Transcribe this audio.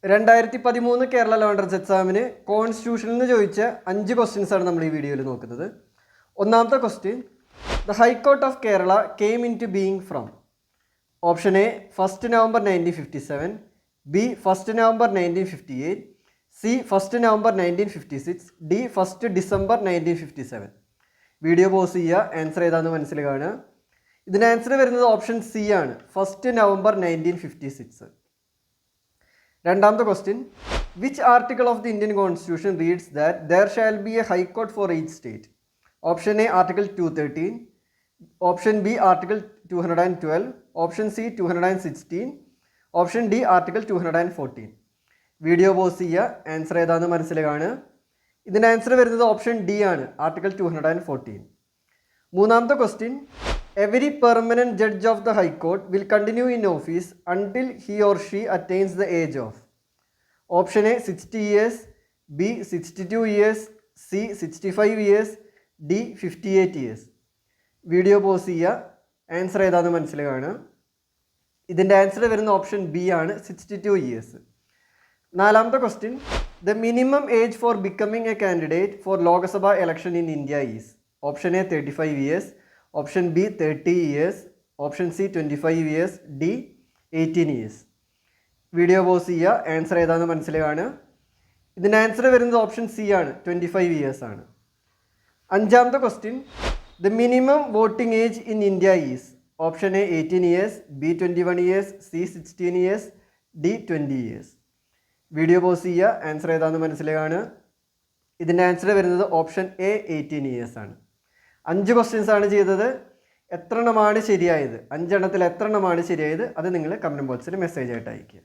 2013 കേരള ലോണ്ടർസ് എക്സാമിന് കോൺസ്റ്റിറ്റ്യൂഷനിൽ നിന്ന് ചോദിച്ച 5 ക്വസ്റ്റ്യൻസ് ആണ് നമ്മൾ ഈ വീഡിയോയിൽ നോക്കുന്നത്. ഒന്നാമത്തെ question, the high court of Kerala came into being from. Option A 1 November 1957, B 1 November 1958, C 1 November 1956, D 1 December 1957. Video pause ചെയ്യുക, ആൻസർ ഏതാണെന്ന് മനസ്സിൽ കാണുക. ഇതിന് ആൻസർ വരുന്നത് ഓപ്ഷൻ സി ആണ്, 1 November 1956. രണ്ടാമത്തെ question, which article of the Indian constitution reads that there shall be A high court for each state. Option A article 213, option B article 212, option C 216, option D article 214. Video pause ചെയ്യുക, answer ഏതാണെന്ന് മനസ്സിൽ കാണുക. ഇതിൻ്റെ answer വരുന്നത് option D ആണ്, article 214. മൂന്നാമത്തെ question, every permanent judge of the high court will continue in office until he or she attains the age of. Option A 60 years, B 62 years, C 65 years, D 58 years. Video pause ചെയ്യുക, answer ഏതാണെന്ന് മനസ്സിൽ കാണുക. ഇതിൻ്റെ answer വരുന്ന option B ആണ്, 62 years. നാലാമത്തെ question, the minimum age for becoming a candidate for Lok Sabha election in India is. Option A 35 years, option B 30 years, option C 25 years, D 18 years. Video pause ചെയ്യുക, answer ഏതാണെന്ന് മനസ്സിൽ കാണുക. ഇതിൻ്റെ answer വരുന്നത് option C ആണ്, 25 years ആണ്. അഞ്ചാമത്തെ question, the minimum voting age in India is. Option A 18 years, B 21 years, C 16 years, D 20 years. Video pause ചെയ്യുക, ആൻസർ ഏതാണെന്ന് മനസ്സിൽ കാണുക. ഇതിൻ്റെ ആൻസർ വരുന്നത് ഓപ്ഷൻ എ 18 years ആണ്. 5 ക്വസ്റ്റ്യൻസ് ആണ് ചെയ്തത്. എത്ര എണ്ണമാണ് ശരിയായത്, 5 എണ്ണത്തിൽ എത്ര എണ്ണമാണ് ശരിയായത്, അത് നിങ്ങൾ കമൻറ്റ് ബോക്സിൽ മെസ്സേജ് ആയിട്ട് അയയ്ക്കുക.